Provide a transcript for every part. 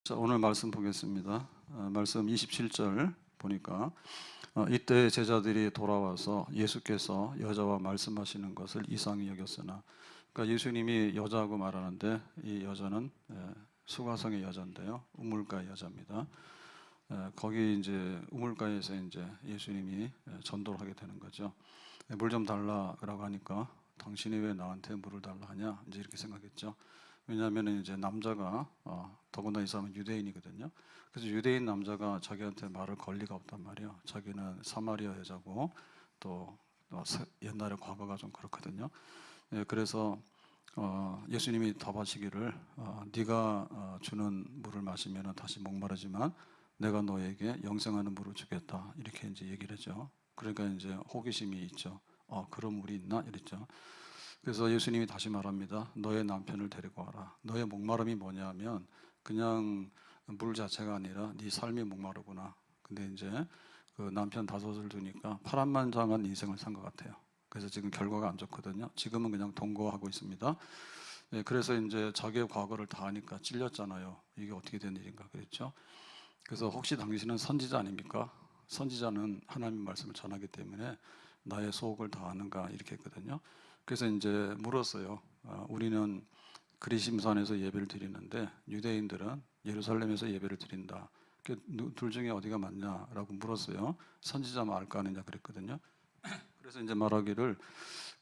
자, 오늘 말씀 보겠습니다. 말씀 27절 보니까 이때 제자들이 돌아와서 예수께서 여자와 말씀하시는 것을 이상히 여겼으나, 그러니까 예수님이 여자하고 말하는데 이 여자는 수가성의 여자인데요, 우물가의 여자입니다. 거기 이제 우물가에서 이제 예수님이 전도를 하게 되는 거죠. 물 좀 달라라고 하니까 당신이 왜 나한테 물을 달라 하냐, 이제 이렇게 생각했죠. 왜냐하면 이제 남자가 더구나 이 사람은 유대인이거든요. 그래서 유대인 남자가 자기한테 말을 걸 리가 없단 말이에요. 자기는 사마리아 여자고 또 옛날에 과거가 좀 그렇거든요. 그래서 예수님이 답하시기를 네가 주는 물을 마시면 다시 목마르지만 내가 너에게 영생하는 물을 주겠다, 이렇게 이제 얘기를 하죠. 그러니까 이제 호기심이 있죠. 그런 물이 있나 이랬죠. 그래서 예수님이 다시 말합니다. 너의 남편을 데리고 와라. 너의 목마름이 뭐냐면 그냥 물 자체가 아니라 네 삶이 목마르구나. 근데 이제 그 남편 다섯을 두니까 파란만장한 인생을 산 것 같아요. 그래서 지금 결과가 안 좋거든요. 지금은 그냥 동거하고 있습니다. 그래서 이제 자기의 과거를 다 아니까 찔렸잖아요. 이게 어떻게 된 일인가 그랬죠. 그래서 혹시 당신은 선지자 아닙니까? 선지자는 하나님의 말씀을 전하기 때문에 나의 속을 다 아는가, 이렇게 했거든요. 그래서 이제 물었어요. 우리는 그리심산에서 예배를 드리는데 유대인들은 예루살렘에서 예배를 드린다. 둘 중에 어디가 맞냐라고 물었어요. 선지자만 알까 아느냐 그랬거든요. 그래서 이제 말하기를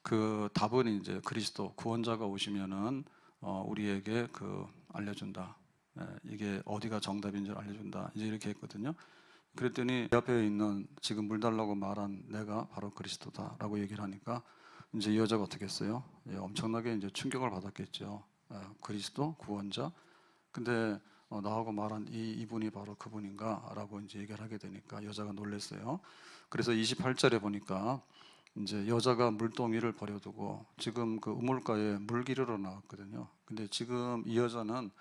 그 답은 이제 그리스도 구원자가 오시면은 우리에게 그 알려준다. 이게 어디가 정답인 줄 알려준다, 이제 이렇게 했거든요. 그랬더니 옆에 있는 지금 물 달라고 말한 내가 바로 그리스도다라고 얘기를 하니까 이제 이 여자가 어떻게 했어요? 엄청나게 이제 충격을 받았겠죠. 그리스도 구원자. 근데 나하고 말한 이분이 바로 그분인가라고 이제 얘기를 하게 되니까 여자가 놀랐어요. 그래서 28절에 보니까 이제 여자가 물동이를 버려두고 지금 그 우물가에 물 기르러 나왔거든요. 근데 지금 이 여자는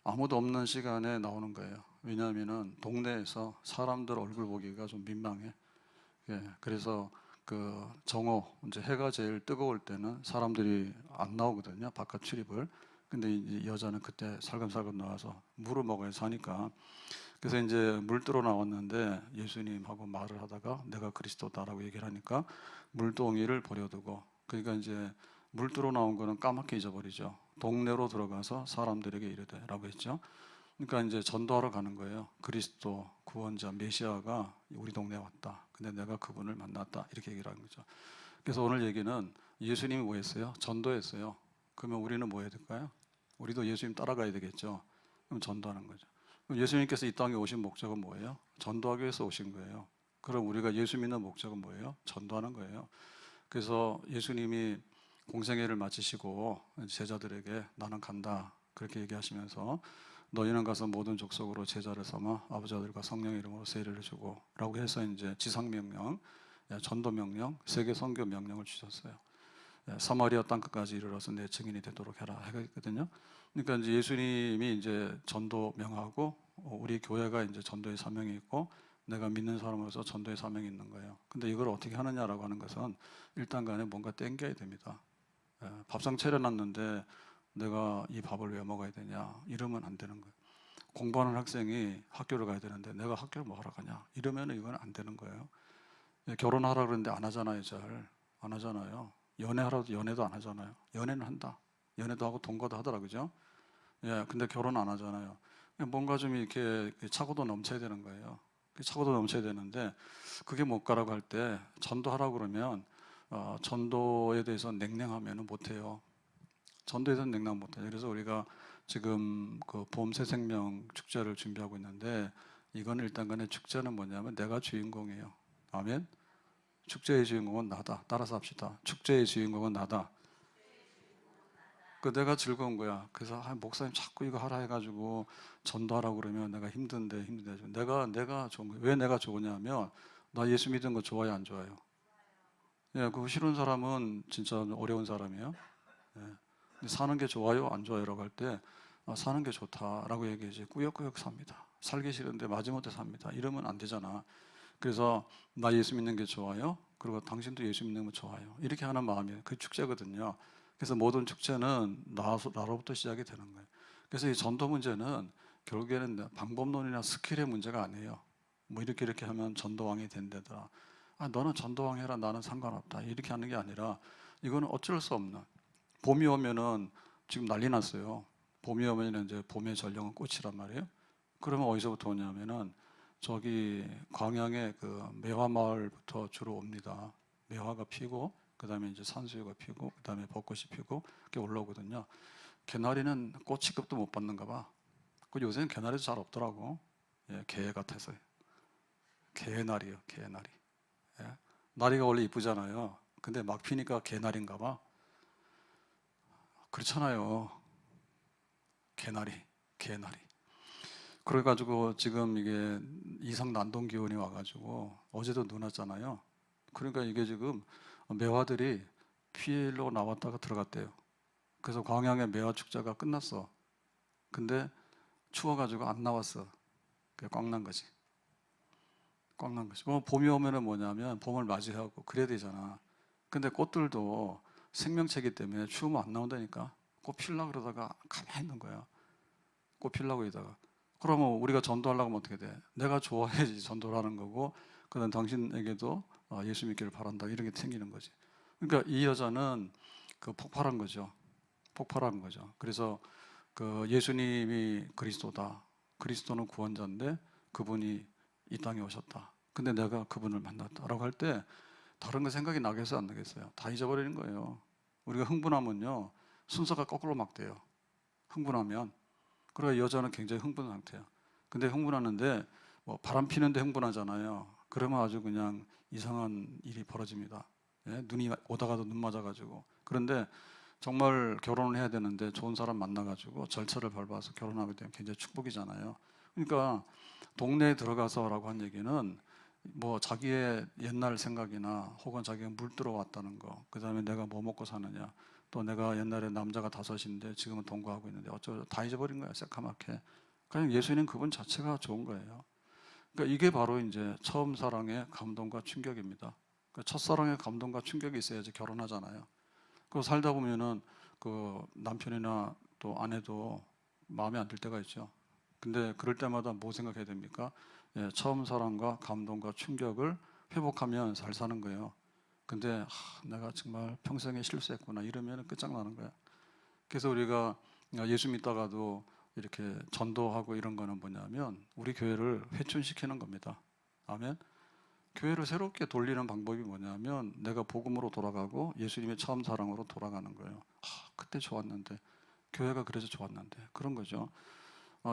아무도 없는 시간에 나오는 거예요. 왜냐하면은 동네에서 사람들 얼굴 보기가 좀 민망해. 그래서 그 정오 이제 해가 제일 뜨거울 때는 사람들이 안 나오거든요, 바깥 출입을. 근데 이 여자는 그때 살금살금 나와서 물을 먹어야 사니까. 그래서 이제 물 뜨러 나왔는데 예수님하고 말을 하다가 내가 그리스도다라고 얘기를 하니까 물동이를 버려두고, 그러니까 이제 물 뜨러 나온 거는 까맣게 잊어버리죠. 동네로 들어가서 사람들에게 이르되라고 했죠. 그러니까 이제 전도하러 가는 거예요. 그리스도 구원자 메시아가 우리 동네에 왔다. 근데 내가 그분을 만났다, 이렇게 얘기를 하는 거죠. 그래서 오늘 얘기는 예수님이 뭐 했어요? 전도했어요. 그러면 우리는 뭐 해야 될까요? 우리도 예수님 따라가야 되겠죠. 그럼 전도하는 거죠. 그럼 예수님께서 이 땅에 오신 목적은 뭐예요? 전도하기 위해서 오신 거예요. 그럼 우리가 예수 믿는 목적은 뭐예요? 전도하는 거예요. 그래서 예수님이 공생애를 마치시고 제자들에게 나는 간다, 그렇게 얘기하시면서 너희는 가서 모든 족속으로 제자를 삼아 아버지 아들과 성령의 이름으로 세례를 주고 라고 해서 이제 지상명령, 전도명령, 세계 선교 명령을 주셨어요. 사마리아 땅끝까지 이르러서 내 증인이 되도록 해라 했거든요. 그러니까 이제 예수님이 이제 전도 명하고 우리 교회가 이제 전도의 사명이 있고 내가 믿는 사람으로서 전도의 사명이 있는 거예요. 근데 이걸 어떻게 하느냐라고 하는 것은 일단 간에 뭔가 땡겨야 됩니다. 밥상 차려놨는데 내가 이 밥을 왜 먹어야 되냐, 이러면 안 되는 거예요. 공부하는 학생이 학교를 가야 되는데 내가 학교를 뭐 하러 가냐, 이러면 이건 안 되는 거예요. 결혼하라 그러는데 안 하잖아요. 잘 안 하잖아요. 연애하라도 연애도 안 하잖아요. 연애는 한다. 연애도 하고 동거도 하더라, 그죠? 근데 결혼 안 하잖아요. 뭔가 좀 이렇게 차고도 넘쳐야 되는 거예요. 차고도 넘쳐야 되는데 그게 못 가라고 할 때 전도하라고 그러면 전도에 대해서 냉랭하면 못해요. 전도에 대해서 냉랭 못해요. 그래서 우리가 지금 그 봄 새생명 축제를 준비하고 있는데 이건 일단 간에 축제는 뭐냐면 내가 주인공이에요. 아멘. 축제의 주인공은 나다. 따라서 합시다. 축제의 주인공은 나다. 그 내가 즐거운 거야. 그래서 목사님 자꾸 이거 하라 해가지고 전도하라고 그러면 내가 힘든데. 내가 좋은 거야. 왜 내가 좋으냐면 나 예수 믿은 거 좋아요, 안 좋아요? 그거 싫은 사람은 진짜 어려운 사람이에요. 근데 사는 게 좋아요, 안 좋아요라고 할 때 사는 게 좋다라고 얘기하지 꾸역꾸역 삽니다. 살기 싫은데 마지못해 삽니다. 이러면 안 되잖아. 그래서 나 예수 믿는 게 좋아요. 그리고 당신도 예수 믿는 거 좋아요. 이렇게 하는 마음이 그 축제거든요. 그래서 모든 축제는 나로부터 시작이 되는 거예요. 그래서 이 전도 문제는 결국에는 방법론이나 스킬의 문제가 아니에요. 뭐 이렇게 하면 전도왕이 된다더라. 너는 전도왕 해라, 나는 상관없다, 이렇게 하는 게 아니라 이거는 어쩔 수 없는, 봄이 오면은 지금 난리 났어요. 봄이 오면 이제 봄의 전령은 꽃이란 말이에요. 그러면 어디서부터 오냐면은 저기 광양의 그 매화 마을부터 주로 옵니다. 매화가 피고 그다음에 이제 산수유가 피고 그다음에 벚꽃이 피고 이렇게 올라오거든요. 개나리는 꽃 취급도 못 받는가 봐. 그 요새는 개나리도 잘 없더라고. 예, 개 같아서요. 개나리요, 개나리. 예. 나리가 원래 이쁘잖아요. 근데 막 피니까 개나리인가 봐. 그렇잖아요. 개나리, 개나리. 그래가지고 지금 이게 이상 난동 기온이 와가지고 어제도 눈 왔잖아요. 그러니까 이게 지금 매화들이 피일로 나왔다가 들어갔대요. 그래서 광양의 매화 축제가 끝났어. 근데 추워가지고 안 나왔어. 그게 꽉 난 거지. 꽉 난 거지. 봄이 오면은 뭐냐면 봄을 맞이하고 그래야 되잖아. 근데 꽃들도 생명체이기 때문에 추우면 안 나온다니까. 꽃 피려고 그러다가 가만히 있는 거야. 꽃 피려고 이다가. 그러면 우리가 전도하려고 하면 어떻게 돼? 내가 좋아해야지 전도를 하는 거고, 그다음 당신에게도 예수 믿기를 바란다, 이런 게 생기는 거지. 그러니까 이 여자는 그 폭발한 거죠. 폭발한 거죠. 그래서 그 예수님이 그리스도다. 그리스도는 구원자인데 그분이 이 땅에 오셨다. 근데 내가 그분을 만났다라고 할 때 다른 거 생각이 나겠어요, 안 나겠어요? 다 잊어버리는 거예요. 우리가 흥분하면요, 순서가 거꾸로 막 돼요. 흥분하면. 그러니까 여자는 굉장히 흥분한 상태야. 근데 흥분하는데 뭐 바람 피는데 흥분하잖아요. 그러면 아주 그냥 이상한 일이 벌어집니다. 예? 눈이 오다가도 눈 맞아가지고. 그런데 정말 결혼을 해야 되는데 좋은 사람 만나가지고 절차를 밟아서 결혼하게 되면 굉장히 축복이잖아요. 그러니까 동네에 들어가서라고 한 얘기는 뭐 자기의 옛날 생각이나 혹은 자기가 물 들어왔다는 거, 그 다음에 내가 뭐 먹고 사느냐, 또 내가 옛날에 남자가 다섯인데 지금은 동거하고 있는데 어쩌고 다 잊어버린 거야, 새까맣게. 그냥 예수님 그분 자체가 좋은 거예요. 그러니까 이게 바로 이제 처음 사랑의 감동과 충격입니다. 그러니까 첫사랑의 감동과 충격이 있어야지 결혼하잖아요. 그 살다 보면은 그 남편이나 또 아내도 마음에 안 들 때가 있죠. 근데 그럴 때마다 뭐 생각해야 됩니까? 예, 처음 사랑과 감동과 충격을 회복하면 잘 사는 거예요. 근데 내가 정말 평생에 실수했구나 이러면 끝장나는 거야. 그래서 우리가 예수 믿다가도 이렇게 전도하고 이런 거는 뭐냐면 우리 교회를 회춘시키는 겁니다. 아멘. 교회를 새롭게 돌리는 방법이 뭐냐면 내가 복음으로 돌아가고 예수님의 처음 사랑으로 돌아가는 거예요. 그때 좋았는데, 교회가 그래서 좋았는데, 그런 거죠.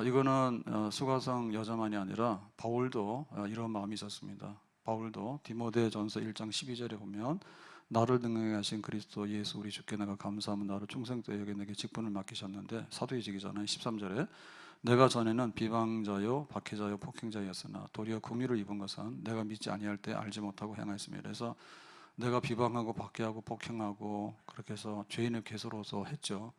이거는 수가성 여자만이 아니라 바울도 이런 마음이 있었습니다. 바울도 디모데전서 1장 12절에 보면 나를 등용해 하신 그리스도 예수 우리 주께 내가 감사하면 나를 충성되게 여겨 내게 직분을 맡기셨는데, 사도이지기 전에 13절에 내가 전에는 비방자요 박해자요 폭행자였으나 도리어 긍휼을 입은 것은 내가 믿지 아니할 때 알지 못하고 행하였으며, 그래서 내가 비방하고 박해하고 폭행하고 그렇게 해서 죄인의 괴수로서 했죠.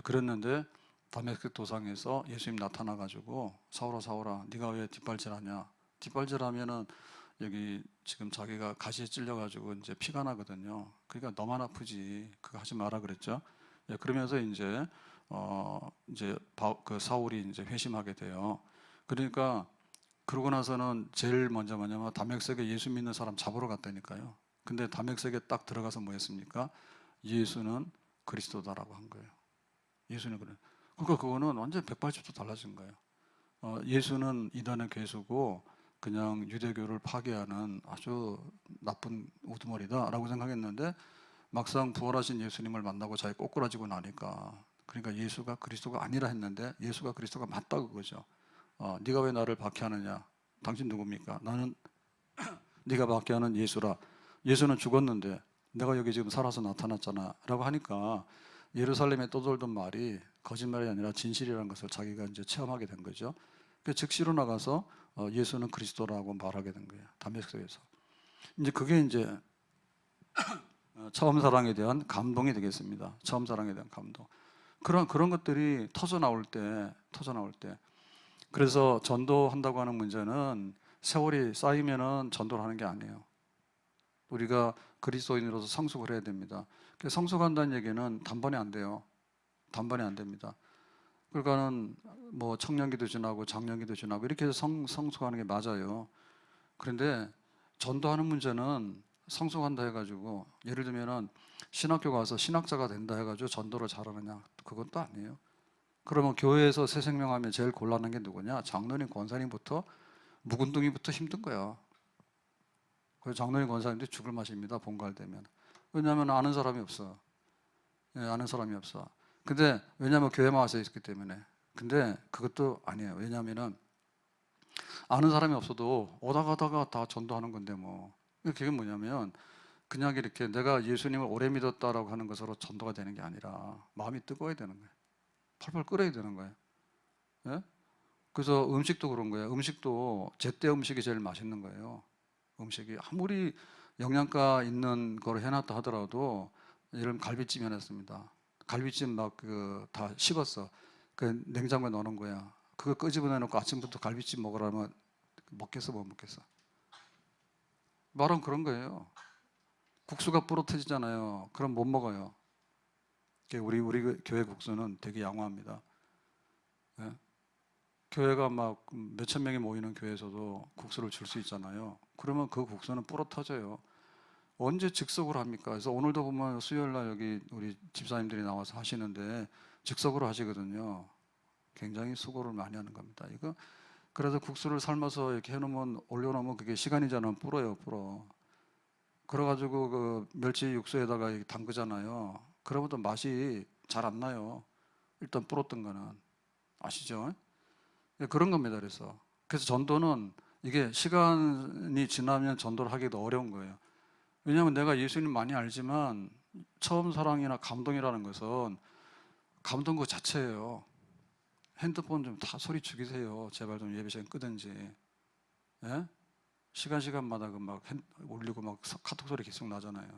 그랬는데 다메섹 도상에서 예수님 나타나가지고 사울아 사울아 네가 왜 뒷발질하냐. 뒷발질하면은 여기 지금 자기가 가시에 찔려가지고 이제 피가 나거든요. 그러니까 너만 아프지 그거 하지 마라 그랬죠. 그러면서 이제 그 사울이 이제 회심하게 돼요. 그러니까 그러고 나서는 제일 먼저 뭐냐면 다메섹에 예수 믿는 사람 잡으러 갔다니까요. 근데 다메섹에 딱 들어가서 뭐 했습니까? 예수는 그리스도다라고 한 거예요. 예수는 그래. 그러니까 그거는 완전 180도 달라진 거예요. 예수는 이단의 괴수고 그냥 유대교를 파괴하는 아주 나쁜 우두머리다라고 생각했는데, 막상 부활하신 예수님을 만나고 자기 꼬꾸라지고 나니까, 그러니까 예수가 그리스도가 아니라 했는데 예수가 그리스도가 맞다 그거죠. 네가 왜 나를 박해하느냐? 당신 누굽니까? 나는 네가 박해하는 예수라. 예수는 죽었는데 내가 여기 지금 살아서 나타났잖아 라고 하니까 예루살렘에 떠돌던 말이 거짓말이 아니라 진실이라는 것을 자기가 이제 체험하게 된 거죠. 즉시로 나가서 예수는 그리스도라고 말하게 된 거예요. 다메섹에서. 이제 그게 이제 처음 사랑에 대한 감동이 되겠습니다. 처음 사랑에 대한 감동. 그런 것들이 터져 나올 때. 그래서 전도한다고 하는 문제는 세월이 쌓이면은 전도를 하는 게 아니에요. 우리가 그리스도인으로서 성숙을 해야 됩니다. 성숙한다는 얘기는 단번에 안 돼요. 단번에 안 됩니다. 그러니까는 뭐 청년기도 지나고 장년기도 지나고 이렇게 해서 성숙하는 게 맞아요. 그런데 전도하는 문제는 성숙한다 해가지고 예를 들면은 신학교 가서 신학자가 된다 해가지고 전도를 잘하느냐, 그건 또 아니에요. 그러면 교회에서 새 생명하면 제일 곤란한 게 누구냐? 장로님, 권사님부터 묵은둥이부터 힘든 거야. 그래서 장로님, 권사님들이 죽을 맛입니다. 본갈되면. 왜냐하면 아는 사람이 없어. 예, 아는 사람이 없어. 근데 왜냐하면 교회만 와서 있기 때문에. 근데 그것도 아니에요. 왜냐하면은 아는 사람이 없어도 오다 가다가 다 전도하는 건데 뭐. 그게 뭐냐면 그냥 이렇게 내가 예수님을 오래 믿었다라고 하는 것으로 전도가 되는 게 아니라 마음이 뜨거워야 되는 거예요. 펄펄 끓어야 되는 거예요. 예? 그래서 음식도 그런 거예요. 음식도 제때 음식이 제일 맛있는 거예요. 음식이 아무리 영양가 있는 걸 해놨다 하더라도 예를 들면 갈비찜 해놨습니다. 갈비찜 막 그 다 식었어. 그 냉장고에 넣어놓은 거야. 그거 끄집어내놓고 아침부터 갈비찜 먹으라면 먹겠어, 못 먹겠어? 말은 그런 거예요. 국수가 불어터지잖아요. 그럼 못 먹어요. 우리 그 교회 국수는 되게 양호합니다. 예? 교회가 막 몇천 명이 모이는 교회에서도 국수를 줄 수 있잖아요. 그러면 그 국수는 불어터져요. 언제 즉석으로 합니까? 그래서 오늘도 보면 수요일 날 여기 우리 집사님들이 나와서 하시는데 즉석으로 하시거든요. 굉장히 수고를 많이 하는 겁니다. 이거 그래서 국수를 삶아서 이렇게 해놓으면 올려놓으면 그게 시간이 지나면 불어요, 불어. 그래가지고 그 멸치 육수에다가 이렇게 담그잖아요. 그러면 또 맛이 잘 안 나요. 일단 불었던 거는 아시죠? 예, 그런 겁니다. 그래서 전도는 이게 시간이 지나면 전도를 하기도 어려운 거예요. 왜냐하면 내가 예수님 많이 알지만 처음 사랑이나 감동이라는 것은 감동 그 자체예요. 핸드폰 좀 다 소리 죽이세요. 제발 좀 예배 시간 끄든지. 예? 시간마다 그 막 올리고 막 카톡 소리 계속 나잖아요.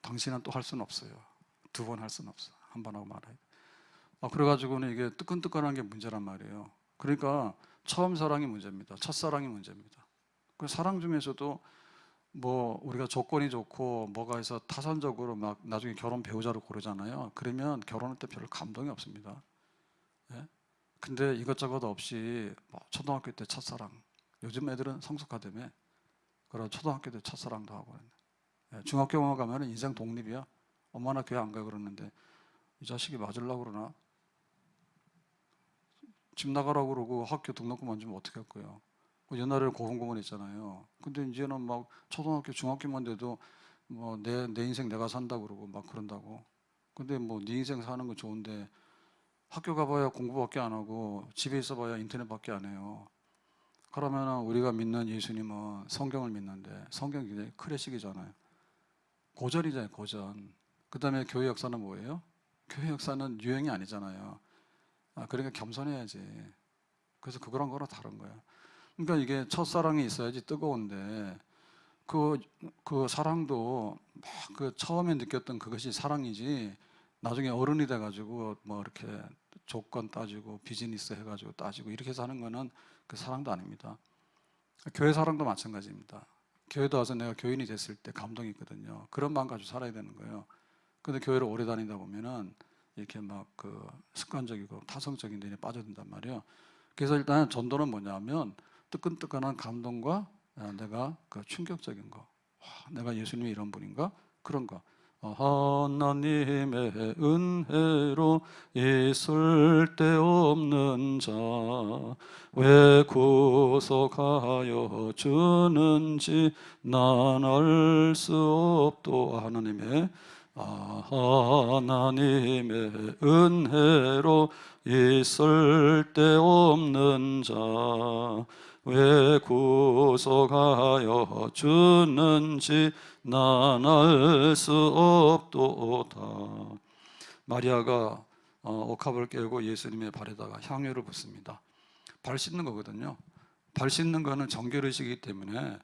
당신은 또 할 수는 없어요. 두 번 할 수는 없어. 한 번 하고 말아야 돼. 그래가지고는 이게 뜨끈뜨끈한 게 문제란 말이에요. 그러니까 처음 사랑이 문제입니다. 첫사랑이 문제입니다. 그 사랑 중에서도 뭐 우리가 조건이 좋고 뭐가 해서 타산적으로 막 나중에 결혼 배우자를 고르잖아요. 그러면 결혼할 때 별로 감동이 없습니다. 예? 근데 이것저것 없이 뭐 초등학교 때 첫사랑, 요즘 애들은 성숙하다며 그런 초등학교 때 첫사랑도 하고 예, 중학교 가면 인생 독립이야. 엄마나 교회 안 가 그러는데 이 자식이 맞으려고 그러나? 집 나가라고 그러고 학교 등록금 안 주면 어떻게 할 거예요? 옛날에는 고분고분 했잖아요. 근데 이제는 막 초등학교, 중학교만 돼도 뭐 내 인생 내가 산다 그러고 막 그런다고. 근데 뭐 네 인생 사는 거 좋은데 학교 가봐야 공부밖에 안 하고 집에 있어봐야 인터넷밖에 안 해요. 그러면 우리가 믿는 예수님은 성경을 믿는데 성경이 굉장히 클래식이잖아요. 고전이잖아요, 고전. 그 다음에 교회 역사는 뭐예요? 교회 역사는 유행이 아니잖아요. 그러니까 겸손해야지. 그래서 그거랑 거랑 다른 거야. 그러니까 이게 첫사랑이 있어야지 뜨거운데 그 사랑도 막 그 처음에 느꼈던 그것이 사랑이지 나중에 어른이 돼가지고 뭐 이렇게 조건 따지고 비즈니스 해가지고 따지고 이렇게 해서 하는 거는 그 사랑도 아닙니다. 교회 사랑도 마찬가지입니다. 교회도 와서 내가 교인이 됐을 때 감동이 있거든요. 그런 마음 가지고 살아야 되는 거예요. 근데 교회를 오래 다니다 보면은 이렇게 막 그 습관적이고 타성적인 데에 빠져든단 말이에요. 그래서 일단 전도는 뭐냐면 뜨끈뜨끈한 감동과 내가 그 충격적인 거, 내가 예수님이 이런 분인가? 그런 거. 하나님의 은혜로 있을 데 없는 자 왜 구속하여 주는지 난 알 수 없도. 하나님의 은혜로 있을 데 없는 자 왜 구속하여 주는지 난 알 수 없도다. 마리아가 옥합을 깨고 예수님의 발에다가 향유를 붓습니다. 발 씻는 거거든요. 발 씻는 거는 정결의식이기 때문에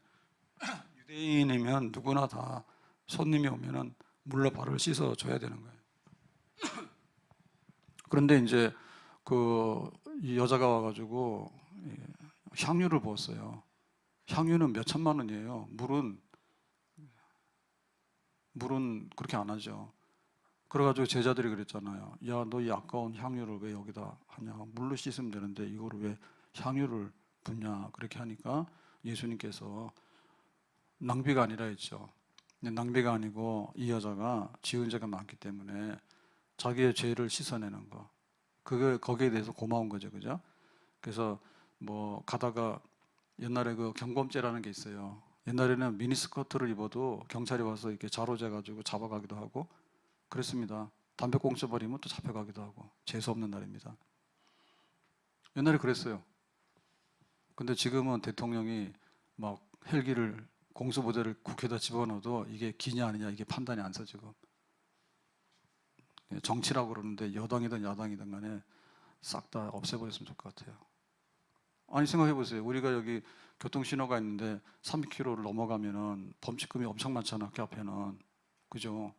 유대인이면 누구나 다 손님이 오면은 물로 발을 씻어 줘야 되는 거예요. 그런데 이제 이 여자가 와가지고 향유를 부었어요. 향유는 몇 천만 원이에요. 물은 물은 그렇게 안 하죠. 그래가지고 제자들이 그랬잖아요. 야, 너 이 아까운 향유를 왜 여기다 하냐? 물로 씻으면 되는데 이거를 왜 향유를 붓냐? 그렇게 하니까 예수님께서 낭비가 아니라 했죠. 낭비가 아니고 이 여자가 지은 죄가 많기 때문에 자기의 죄를 씻어내는 거. 그게 거기에 대해서 고마운 거죠, 그죠? 그래서 뭐 가다가 옛날에 그 경범죄라는 게 있어요. 옛날에는 미니스커트를 입어도 경찰이 와서 이렇게 자로재 가지고 잡아가기도 하고 그랬습니다. 담배 꽁초 버리면 또 잡혀가기도 하고 재수 없는 날입니다. 옛날에 그랬어요. 근데 지금은 대통령이 막 헬기를 공수부대를 국회에다 집어넣어도 이게 기냐 아니냐 이게 판단이 안 서지고 정치라고 그러는데 여당이든 야당이든 간에 싹 다 없애버렸으면 좋을 것 같아요. 아니 생각해 보세요. 우리가 여기 교통신호가 있는데 3km를 넘어가면은 범칙금이 엄청 많잖아. 그 앞에는. 그죠?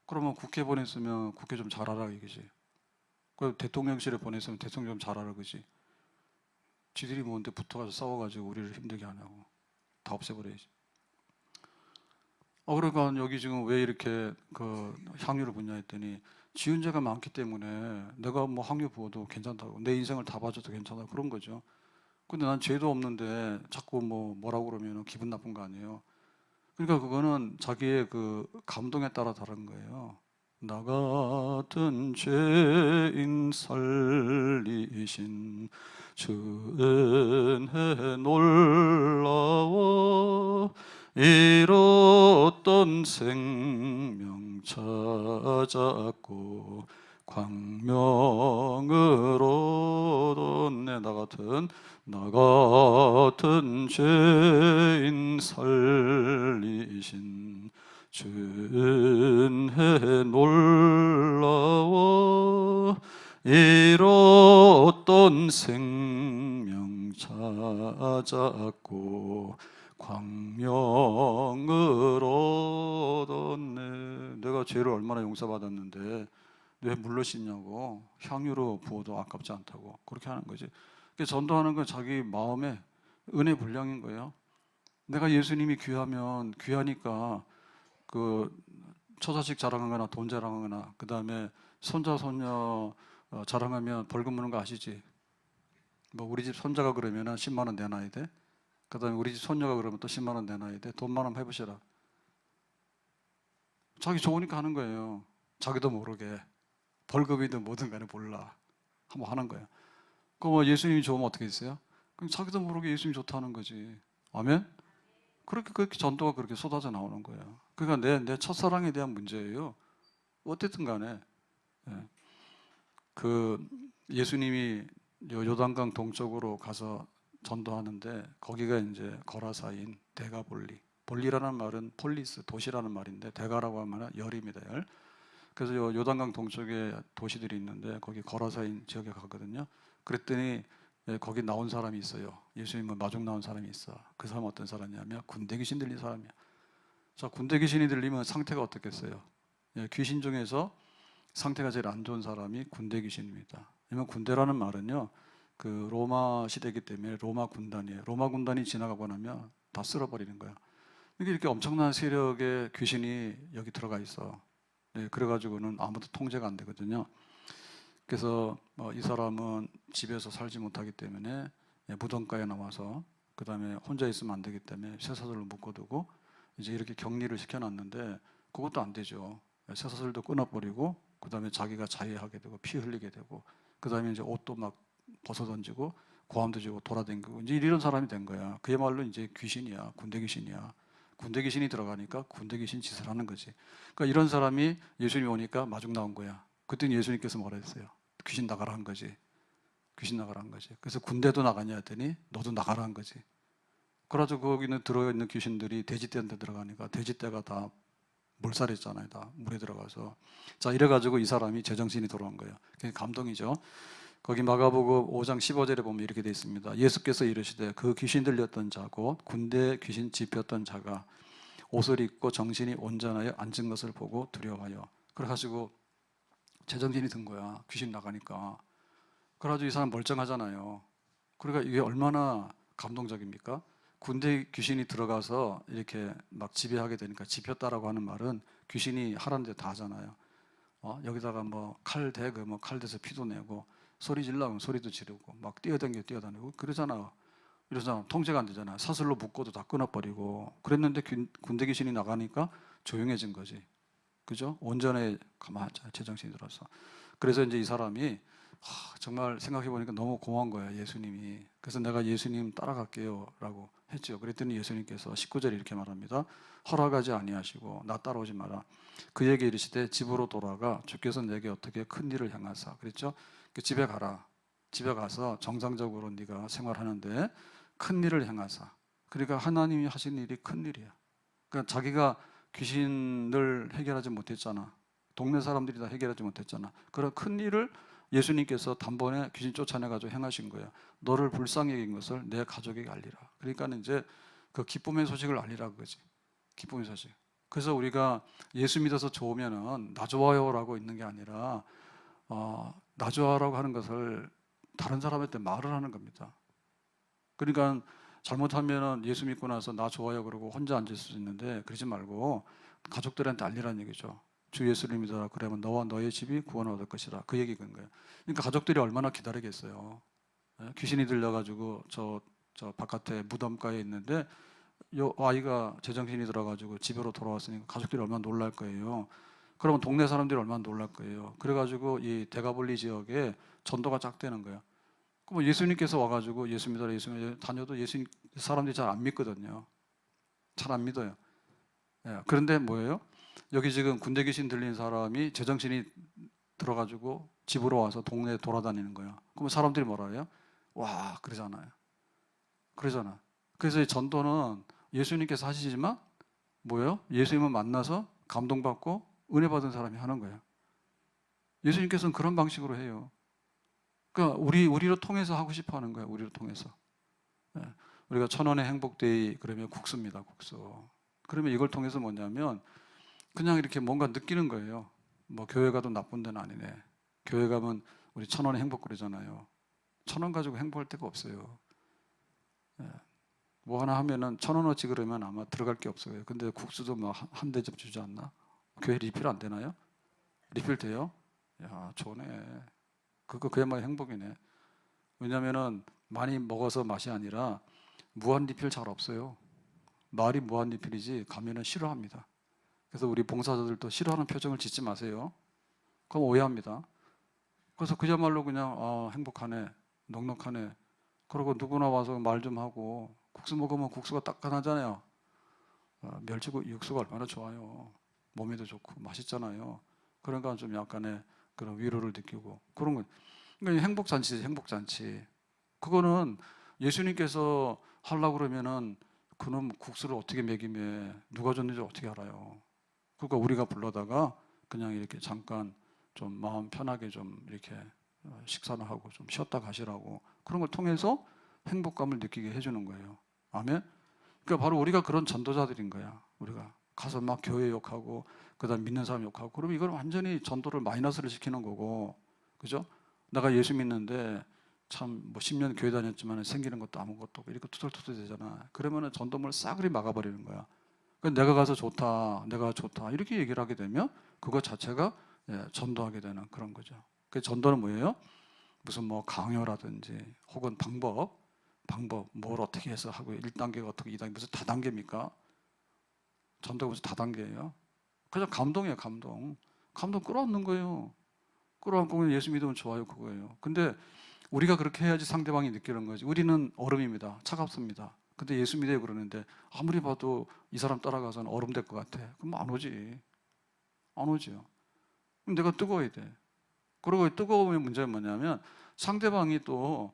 그러면 국회 보냈으면 국회 좀 잘하라 이거지. 그 대통령실에 보냈으면 대통령 좀 잘하라 그지. 지들이 뭔데 붙어가서 싸워가지고 우리를 힘들게 하냐고. 다 없애버려야지. 그러니까 여기 지금 왜 이렇게 그 향유를 붓냐 했더니 지은 죄가 많기 때문에 내가 뭐 향유 부어도 괜찮다고 내 인생을 다 봐줘도 괜찮다 그런 거죠. 근데 난 죄도 없는데 자꾸 뭐라고 그러면 기분 나쁜 거 아니에요. 그러니까 그거는 자기의 그 감동에 따라 다른 거예요. 나 같은 죄인 살리신 주 은혜 놀라워 잃었던 생명 찾았고 광명을 얻네. 나 같은 죄인 살리신 주 은혜 놀라워 잃었던 생명 찾았고 광명을 얻었네. 내가 죄를 얼마나 용서받았는데 왜 물로 씻냐고. 향유로 부어도 아깝지 않다고 그렇게 하는 거지. 전도하는 건 자기 마음의 은혜 분량인 거예요. 내가 예수님이 귀하니까 그 처자식 자랑하거나 돈 자랑하거나 그 다음에 손자 손녀 자랑하면 벌금 무는 거 아시지? 뭐 우리 집 손자가 그러면 10만 원 내놔야 돼. 그 다음에 우리 집 손녀가 그러면 또 10만 원 내놔야 돼. 돈만 원 해보시라. 자기 좋으니까 하는 거예요. 자기도 모르게 벌금이든 뭐든 간에 몰라 한번 하는 거예요. 그럼 예수님이 좋으면 어떻게 했어요? 그럼 자기도 모르게 예수님이 좋다는 거지. 아멘? 그렇게 전도가 그렇게 쏟아져 나오는 거예요. 그러니까 내 첫사랑에 대한 문제예요. 어쨌든 간에 그 예수님이 요단강 동쪽으로 가서 전도하는데 거기가 이제 거라사인 데가볼리. 볼리라는 말은 폴리스 도시라는 말인데 데가라고 하면 열입니다. 열. 그래서 요단강 동쪽에 도시들이 있는데 거기 거라사인 지역에 가거든요. 그랬더니 거기 나온 사람이 있어요. 예수님은 마중 나온 사람이 있어. 그 사람은 어떤 사람이냐면 군대 귀신 들린 사람이야. 자, 군대 귀신이 들리면 상태가 어떻겠어요? 귀신 중에서 상태가 제일 안 좋은 사람이 군대 귀신입니다. 왜냐면 군대라는 말은요, 그 로마 시대이기 때문에 로마 군단이에요. 로마 군단이 지나가고 나면 다 쓸어버리는 거야. 이렇게 엄청난 세력의 귀신이 여기 들어가 있어. 그래가지고는 아무도 통제가 안 되거든요. 그래서 이 사람은 집에서 살지 못하기 때문에 무덤가에 나와서 그 다음에 혼자 있으면 안 되기 때문에 쇠사슬로 묶어두고 이제 이렇게 격리를 시켜놨는데 그것도 안 되죠. 쇠사슬도 끊어버리고 그 다음에 자기가 자해하게 되고 피 흘리게 되고 그 다음에 이제 옷도 막 벗어던지고 고함도 지고 돌아다니고 이제 이런 사람이 된 거야. 그야말로 이제 귀신이야. 군대 귀신이야. 군대 귀신이 들어가니까 군대 귀신 짓을 하는 거지. 그러니까 이런 사람이 예수님이 오니까 마중 나온 거야. 그때는 예수님께서 뭐라 했어요? 귀신 나가라 한 거지. 귀신 나가라 한 거지. 그래서 군대도 나가냐 했더니 너도 나가라 한 거지. 그래가지고 거기는 들어있는 귀신들이 돼지떼한테 들어가니까 돼지떼가 다 몰살했잖아요. 다 물에 들어가서. 자, 이래가지고 이 사람이 제정신이 돌아온 거예요. 그게 감동이죠. 거기 마가복음 5장 15절에 보면 이렇게 되어 있습니다. 예수께서 이르시되 그 귀신 들렸던 자 곧 군대 귀신 집혔던 자가 옷을 입고 정신이 온전하여 앉은 것을 보고 두려워하여. 그래가지고 제정신이 든 거야. 귀신 나가니까. 그래가지고 이 사람 멀쩡하잖아요. 그러니까 이게 얼마나 감동적입니까? 군대 귀신이 들어가서 이렇게 막 지배하게 되니까 지폈다라고 하는 말은 귀신이 하라는 데 다 하잖아요. 여기다가 뭐 칼 대고 뭐 칼 대서 피도 내고 소리 질러면 소리도 지르고 막 뛰어다니고 그러잖아요. 이러잖아. 통제가 안 되잖아. 사슬로 묶어도 다 끊어버리고 그랬는데 군대 귀신이 나가니까 조용해진 거지. 그죠? 온전히 가만히 제정신이 들어서. 그래서 이제 이 사람이 정말 생각해 보니까 너무 고마운 거야, 예수님이. 그래서 내가 예수님 따라갈게요 라고 했죠. 그랬더니 예수님께서 19절에 이렇게 말합니다. 허락하지 아니하시고 나 따라오지 마라. 그에게 이르시되 집으로 돌아가 주께서 내게 어떻게 큰 일을 행하사. 그랬죠? 집에 가라. 집에 가서 정상적으로 네가 생활하는데 큰 일을 행하사. 그러니까 하나님이 하신 일이 큰 일이야. 그러니까 자기가 귀신을 해결하지 못했잖아. 동네 사람들이 다 해결하지 못했잖아. 그런 큰 일을 예수님께서 단번에 귀신 쫓아내가지고 행하신 거야. 너를 불쌍히 여긴 것을 내 가족에게 알리라. 그러니까 이제 그 기쁨의 소식을 알리라 그거지. 기쁨의 소식. 그래서 우리가 예수 믿어서 좋으면은 나 좋아요라고 있는 게 아니라 나 좋아라고 하는 것을 다른 사람한테 말을 하는 겁니다. 그러니까 잘못하면은 예수 믿고 나서 나 좋아요 그러고 혼자 앉을 수 있는데 그러지 말고 가족들한테 알리라는 얘기죠. 주 예수를 믿어라. 그러면 너와 너의 집이 구원을 얻을 것이라. 그 얘기인 거예요. 그러니까 가족들이 얼마나 기다리겠어요. 귀신이 들려가지고 저 바깥에 무덤가에 있는데 요 아이가 제정신이 들어가지고 집으로 돌아왔으니까 가족들이 얼마나 놀랄 거예요. 그러면 동네 사람들이 얼마나 놀랄 거예요. 그래가지고 이 대가볼리 지역에 전도가 쫙 되는 거예요. 그럼 예수님께서 와가지고 예수 믿어라 예수 믿어라 다녀도 예수님 사람들이 잘 안 믿거든요. 잘 안 믿어요. 그런데 뭐예요? 여기 지금 군대 귀신 들린 사람이 제정신이 들어가지고 집으로 와서 동네에 돌아다니는 거야. 그러면 사람들이 뭐라 해요? 와 그러잖아요. 그러잖아. 그래서 이 전도는 예수님께서 하시지만 뭐예요? 예수님을 만나서 감동받고 은혜 받은 사람이 하는 거예요. 예수님께서는 그런 방식으로 해요. 그러니까 우리로 통해서 하고 싶어 하는 거예요. 우리로 통해서. 우리가 천원의 행복데이 그러면 국수입니다. 국수. 그러면 이걸 통해서 뭐냐면 그냥 이렇게 뭔가 느끼는 거예요. 뭐 교회 가도 나쁜 데는 아니네. 교회 가면 우리 천원의 행복 그러잖아요. 1,000원 가지고 행복할 데가 없어요. 뭐 하나 하면은 1,000원어치 그러면 아마 들어갈 게 없어요. 근데 국수도 뭐 한 대접 주지 않나? 교회 리필 안 되나요? 리필 돼요? 야 좋네. 그야말로 행복이네. 왜냐면은 많이 먹어서 맛이 아니라 무한 리필 잘 없어요. 말이 무한 리필이지 가면은 싫어합니다. 그래서 우리 봉사자들도 싫어하는 표정을 짓지 마세요. 그럼 오해합니다. 그래서 그야말로 그냥 행복하네, 넉넉하네. 그리고 누구나 와서 말 좀 하고 국수 먹으면 국수가 따끈하잖아요. 멸치 육수가 얼마나 좋아요. 몸에도 좋고 맛있잖아요. 그러니까 좀 약간의 그런 위로를 느끼고 그런 거. 그러니까 행복잔치지, 행복잔치. 그거는 예수님께서 하려고 그러면은 그놈 국수를 어떻게 먹이며 누가 줬는지 어떻게 알아요. 그러니까 우리가 불러다가 그냥 이렇게 잠깐 좀 마음 편하게 좀 이렇게 식사를 하고 좀 쉬었다 가시라고 그런 걸 통해서 행복감을 느끼게 해주는 거예요. 아멘? 그러니까 바로 우리가 그런 전도자들인 거야. 우리가 가서 막 교회 욕하고 그다음 믿는 사람 욕하고 그러면 이걸 완전히 전도를 마이너스를 시키는 거고 그죠? 내가 예수 믿는데 참 뭐 10년 교회 다녔지만 생기는 것도 아무것도 없고 이렇게 투덜투덜 되잖아. 그러면은 전도문을 싸그리 막아버리는 거야. 그러니까 내가 가서 좋다, 내가 좋다 이렇게 얘기를 하게 되면 그거 자체가 전도하게 되는 그런 거죠. 그 전도는 뭐예요? 무슨 뭐 강요라든지 혹은 방법 뭘 어떻게 해서 하고 1단계가 어떻게 2단계 무슨 다단계입니까? 전도가 무슨 다단계예요? 그냥 감동이에요. 감동 끌어안는 거예요. 끌어안고 그냥 예수 믿으면 좋아요. 그거예요. 근데 우리가 그렇게 해야지 상대방이 느끼는 거지. 우리는 얼음입니다. 차갑습니다. 근데 예수 믿어요 그러는데 아무리 봐도 이 사람 따라가서는 얼음 될 것 같아. 그럼 안 오지. 안 오죠. 그럼 내가 뜨거워야 돼. 그리고 뜨거우면 문제는 뭐냐면 상대방이 또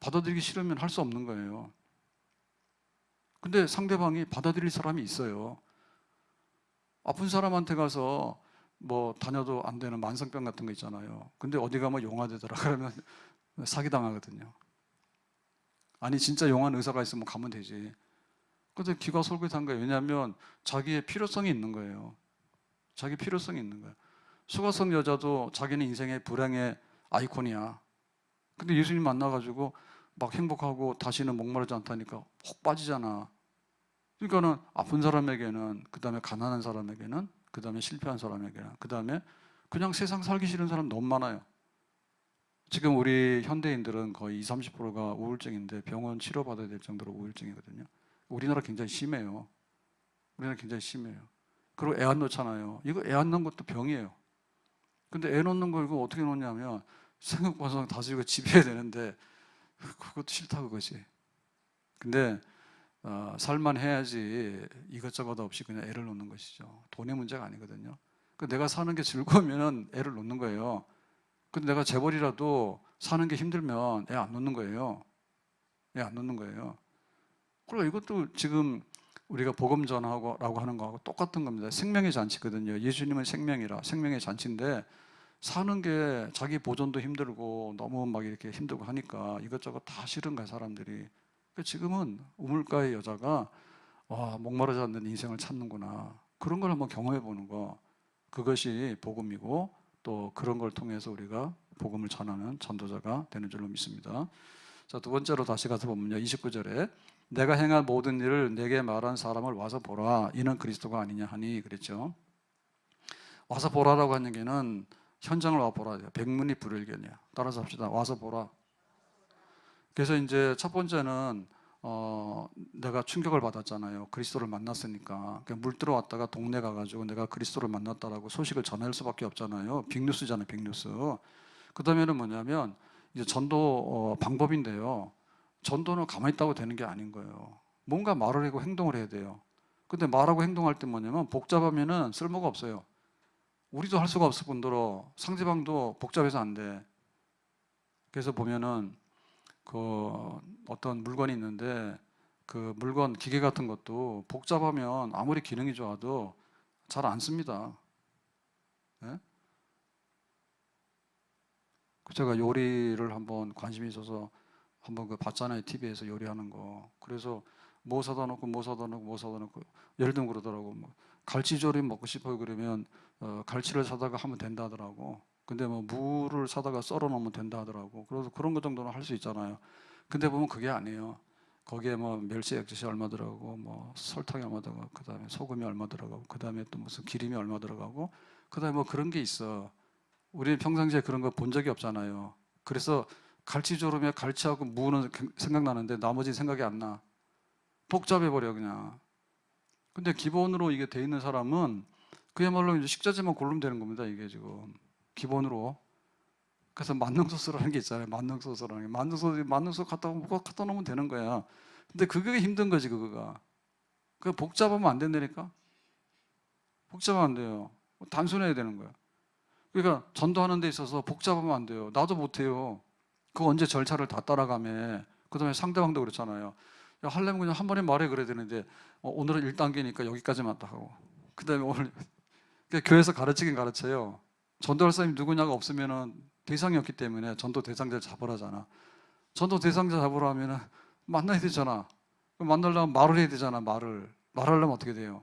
받아들이기 싫으면 할 수 없는 거예요. 근데 상대방이 받아들일 사람이 있어요. 아픈 사람한테 가서 뭐 다녀도 안 되는 만성병 같은 거 있잖아요. 근데 어디 가면 용화되더라 그러면 사기당하거든요. 아니 진짜 용한 의사가 있으면 가면 되지. 근데 귀가 솔깃한 거예요. 왜냐하면 자기의 필요성이 있는 거예요. 자기 필요성이 있는 거예요. 수가성 여자도 자기는 인생의 불행의 아이콘이야. 근데 예수님 만나가지고 막 행복하고 다시는 목마르지 않다니까 혹 빠지잖아. 그러니까는 아픈 사람에게는, 그 다음에 가난한 사람에게는, 그 다음에 실패한 사람에게는, 그 다음에 그냥 세상 살기 싫은 사람 너무 많아요. 지금 우리 현대인들은 거의 20, 30%가 우울증인데 병원 치료받아야 될 정도로 우울증이거든요. 우리나라 굉장히 심해요. 우리나라 굉장히 심해요. 그리고 애 안 놓잖아요. 이거 애 안 놓는 것도 병이에요. 근데 애 놓는 거 이거 어떻게 놓냐면 생각봐서 다스리고 지배해야 되는데 그것도 싫다 그거지. 근데 살만 해야지 이것저것 없이 그냥 애를 놓는 것이죠. 돈의 문제가 아니거든요. 내가 사는 게 즐거우면 애를 놓는 거예요. 근데 내가 재벌이라도 사는 게 힘들면 애 안 놓는 거예요. 애 안 놓는 거예요. 그리고 이것도 지금 우리가 복음 전하고라고 하는 거하고 똑같은 겁니다. 생명의 잔치거든요. 예수님은 생명이라 생명의 잔치인데 사는 게 자기 보존도 힘들고 너무 막 이렇게 힘들고 하니까 이것저것 다 싫은 거야 사람들이. 지금은 우물가의 여자가 와 목마르지 않는 인생을 찾는구나 그런 걸 한번 경험해 보는 거 그것이 복음이고 또 그런 걸 통해서 우리가 복음을 전하는 전도자가 되는 줄로 믿습니다. 자, 두 번째로 다시 가서 보면요. 29절에 내가 행한 모든 일을 내게 말한 사람을 와서 보라. 이는 그리스도가 아니냐 하니 그랬죠. 와서 보라라고 하는 얘기는 현장을 와 보라. 백문이 불여일견이야. 따라서 합시다. 와서 보라. 그래서 이제 첫 번째는 내가 충격을 받았잖아요. 그리스도를 만났으니까. 물 들어왔다가 동네 가가지고 내가 그리스도를 만났다라고 소식을 전할 수밖에 없잖아요. 빅뉴스잖아요, 빅뉴스. 그 다음에는 뭐냐면 이제 전도 방법인데요. 전도는 가만히 있다고 되는 게 아닌 거예요. 뭔가 말을 하고 행동을 해야 돼요. 근데 말하고 행동할 때 뭐냐면 복잡하면은 쓸모가 없어요. 우리도 할 수가 없을 뿐더러 상대방도 복잡해서 안 돼. 그래서 보면은 그 어떤 물건이 있는데 그 물건 기계 같은 것도 복잡하면 아무리 기능이 좋아도 잘 안 씁니다. 네? 제가 요리를 한번 관심이 있어서 한번 그 봤잖아요. TV에서 요리하는 거. 그래서 뭐 사다 놓고 뭐 사다 놓고 뭐 사다 놓고 예를 들면 그러더라고. 뭐 갈치조림 먹고 싶어요 그러면 갈치를 사다가 하면 된다 하더라고. 근데 뭐 무를 사다가 썰어 놓으면 된다 하더라고. 그래서 그런 거 정도는 할 수 있잖아요. 근데 보면 그게 아니에요. 거기에 뭐 멸치 액젓이 얼마 들어가고 뭐 설탕이 얼마 들어가고 그다음에 소금이 얼마 들어가고 그다음에 또 무슨 기름이 얼마 들어가고 그다음에 뭐 그런 게 있어. 우리는 평상시에 그런 거 본 적이 없잖아요. 그래서 갈치조림에 갈치하고 무는 생각나는데 나머지 생각이 안 나. 복잡해버려 그냥. 근데 기본으로 이게 돼 있는 사람은 그야말로 이제 식자재만 고르면 되는 겁니다. 이게 지금 기본으로. 그래서 만능소스라는 게 있잖아요. 만능소스라는 게. 만능소스 갖다 놓으면 되는 거야. 근데 그게 힘든 거지 그거가. 그 복잡하면 안 된다니까. 복잡하면 안 돼요. 단순해야 되는 거야. 그러니까 전도하는 데 있어서 복잡하면 안 돼요. 나도 못해요. 그 언제 절차를 다 따라가며 그 다음에 상대방도 그렇잖아요. 야, 하려면 그냥 한 번에 말해 그래야 되는데 오늘은 1단계니까 여기까지만 다 하고 그 다음에 오늘 그러니까 교회에서 가르치긴 가르쳐요. 전도할 사람이 누구냐가 없으면 대상이 없기 때문에 전도 대상자를 잡으라잖아. 전도 대상자 잡으라 하면 만나야 되잖아. 만나려면 말을 해야 되잖아. 말하려면 어떻게 돼요?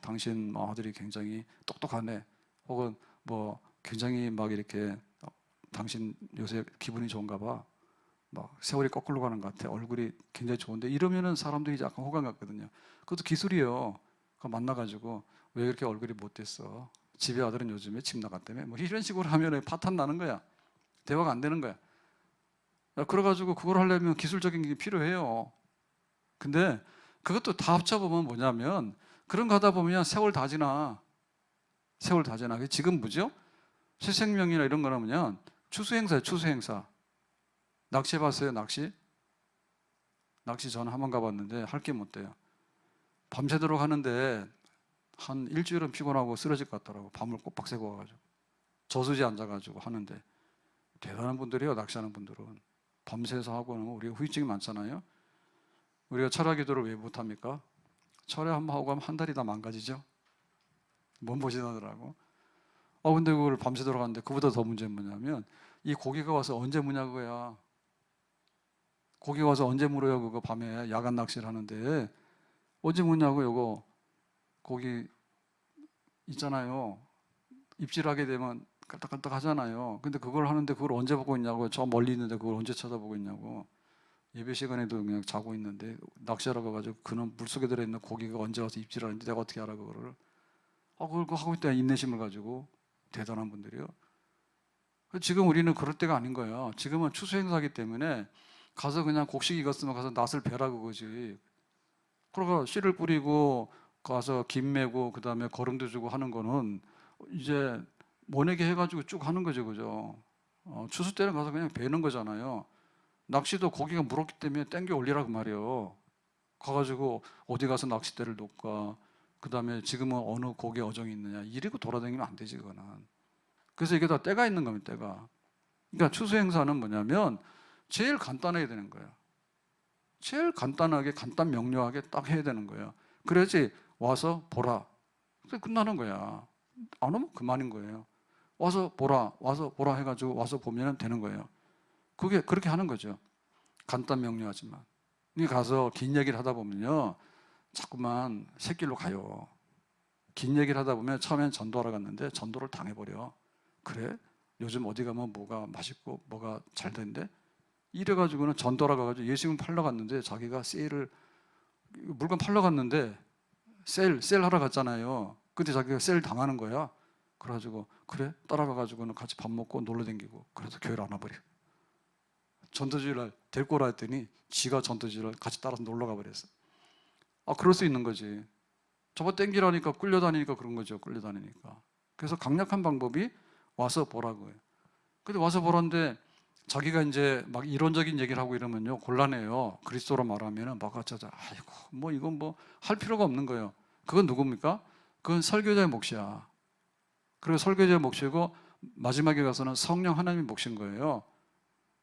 당신 아들이 굉장히 똑똑하네. 혹은 뭐 굉장히 막 이렇게 당신 요새 기분이 좋은가 봐. 막 세월이 거꾸로 가는 것 같아. 얼굴이 굉장히 좋은데 이러면은 사람들이 약간 호감 갖거든요. 그것도 기술이에요. 그거 만나가지고 왜 그렇게 얼굴이 못됐어? 집에 아들은 요즘에 집 나갔다며? 뭐 이런 식으로 하면 파탄 나는 거야. 대화가 안 되는 거야. 그래가지고 그걸 하려면 기술적인 게 필요해요. 근데 그것도 다 합쳐보면 뭐냐면 그런 거 하다 보면 세월 다 지나. 세월 다 지나. 지금 뭐죠? 새생명이나 이런 거라면 추수행사예요. 추수행사. 낚시 해봤어요? 낚시? 낚시 저는 한 번 가봤는데 할 게 못 돼요. 밤새도록 하는데 한 일주일은 피곤하고 쓰러질 것 같더라고. 밤을 꼬박 새고 와가지고 저수지 앉아가지고 하는데 대단한 분들이에요. 낚시하는 분들은 밤새서 하고는 우리가 후유증이 많잖아요. 우리가 철야 기도를 왜 못합니까? 철야 한번 하고 하면 한 달이 다 망가지죠. 몸보신하더라고. 근데 그걸 밤새도록 하는데 그보다 더 문제는 뭐냐면 이 고기가 와서 언제 무냐고야. 고기 와서 언제 물어요? 그거 밤에 야간 낚시를 하는데 언제 무냐고. 요거 고기 있잖아요. 입질하게 되면 깔딱깔딱 하잖아요. 근데 그걸 하는데 그걸 언제 보고 있냐고. 저 멀리 있는데 그걸 언제 쳐다보고 있냐고. 예배 시간에도 그냥 자고 있는데 낚시하러 가가지고 그놈 물속에 들어있는 고기가 언제 와서 입질하는데 내가 어떻게 알아 그거를. 그걸 하고 있다 인내심을 가지고. 대단한 분들이요. 지금 우리는 그럴 때가 아닌 거예요. 지금은 추수행사기 때문에 가서 그냥 곡식 익었으면 가서 낫을 베라 그거지. 그러고 씨를 뿌리고 가서 김 메고 그다음에 거름도 주고 하는 거는 이제 모내게 해가지고 쭉 하는 거죠, 그죠? 추수 때는 가서 그냥 베는 거잖아요. 낚시도 고기가 물었기 때문에 땡겨 올리라고 말이에요. 가가지고 어디 가서 낚싯대를 놓을까? 그다음에 지금은 어느 고기에 어종이 있느냐? 이러고 돌아다니면 안 되지 그거는. 그래서 이게 다 때가 있는 겁니다, 때가. 그러니까 추수 행사는 뭐냐면 제일 간단해야 되는 거예요. 제일 간단하게 간단 명료하게 딱 해야 되는 거예요. 그래야지 와서 보라. 그래 끝나는 거야. 안 오면 그만인 거예요. 와서 보라 해가지고 와서 보면 되는 거예요. 그게 그렇게 하는 거죠. 간단 명료하지만. 이 가서 긴 얘기를 하다 보면요, 자꾸만 새길로 가요. 긴 얘기를 하다 보면 처음엔 전도하러 갔는데 전도를 당해버려. 그래? 요즘 어디 가면 뭐가 맛있고 뭐가 잘 된대? 이래가지고는 전도하러 가가지고 예수님 팔러 갔는데 자기가 물건 팔러 갔는데 셀 하러 갔잖아요. 근데 자기가 셀 당하는 거야. 그래가지고 그래? 따라가가지고는 같이 밥 먹고 놀러 댕기고 그래서 교회를 안 와버려. 전도지를 데리고 오라 했더니 지가 전도지를 같이 따라서 놀러 가버렸어. 그럴 수 있는 거지. 저거 땡기라니까 끌려다니니까 그런 거죠. 끌려다니니까. 그래서 강력한 방법이 와서 보라고요. 근데 와서 보라는데 자기가 이제 막 이론적인 얘기를 하고 이러면요 곤란해요. 그리스도로 말하면은 막 아이고 뭐 이건 뭐 할 필요가 없는 거예요. 그건 누굽니까? 그건 설교자의 몫이야. 그리고 설교자의 몫이고 마지막에 가서는 성령 하나님의 몫인 거예요.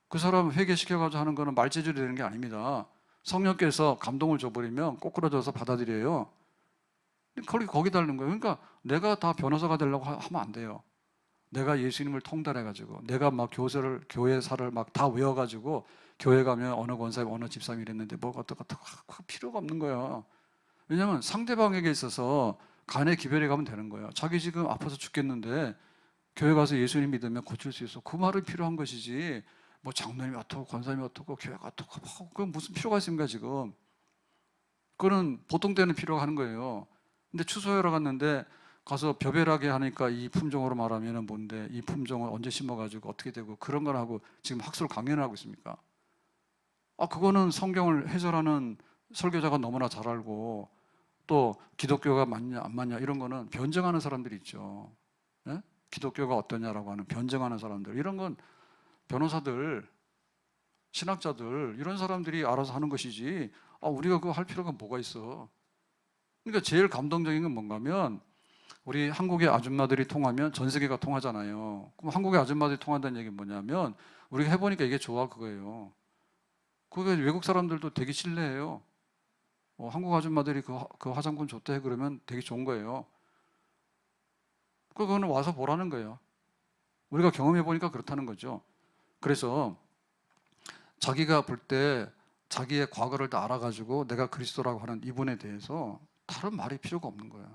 그 사람 회개시켜가지고 하는 거는 말재질이 되는 게 아닙니다. 성령께서 감동을 줘버리면 꼬꾸라져서 받아들여요. 거기 다른 거예요. 그러니까 내가 다 변호사가 되려고 하면 안 돼요. 내가 예수님을 통달해가지고 내가 막 교회사를 막 다 외워가지고 교회 가면 어느 권사님 어느 집사님 이랬는데 뭐가 어떡하 필요가 없는 거예요. 왜냐하면 상대방에게 있어서 간의 기별에 가면 되는 거예요. 자기 지금 아파서 죽겠는데 교회 가서 예수님 믿으면 고칠 수 있어. 그 말이 필요한 것이지. 뭐 장로님이 어떻고 권사님이 어떻고 교회가 어떻고 그건 무슨 필요가 있습니까 지금. 그거는 보통 때는 필요가 하는 거예요. 근데 추수하러 갔는데 가서 벼베라게 하니까 이 품종으로 말하면 뭔데 이 품종을 언제 심어가지고 어떻게 되고 그런 걸 하고 지금 학술 강연을 하고 있습니까? 그거는 성경을 해설하는 설교자가 너무나 잘 알고 또 기독교가 맞냐 안 맞냐 이런 거는 변증하는 사람들이 있죠. 예? 기독교가 어떠냐라고 하는 변증하는 사람들 이런 건 변호사들 신학자들 이런 사람들이 알아서 하는 것이지 우리가 그거 할 필요가 뭐가 있어. 그러니까 제일 감동적인 건 뭔가 하면 우리 한국의 아줌마들이 통하면 전 세계가 통하잖아요. 그럼 한국의 아줌마들이 통한다는 얘기는 뭐냐면 우리가 해보니까 이게 좋아 그거예요. 그게 외국 사람들도 되게 신뢰해요. 한국 아줌마들이 그 화장품 좋다 해 그러면 되게 좋은 거예요. 그거는 와서 보라는 거예요. 우리가 경험해 보니까 그렇다는 거죠. 그래서 자기가 볼 때 자기의 과거를 다 알아가지고 내가 그리스도라고 하는 이분에 대해서 다른 말이 필요가 없는 거야.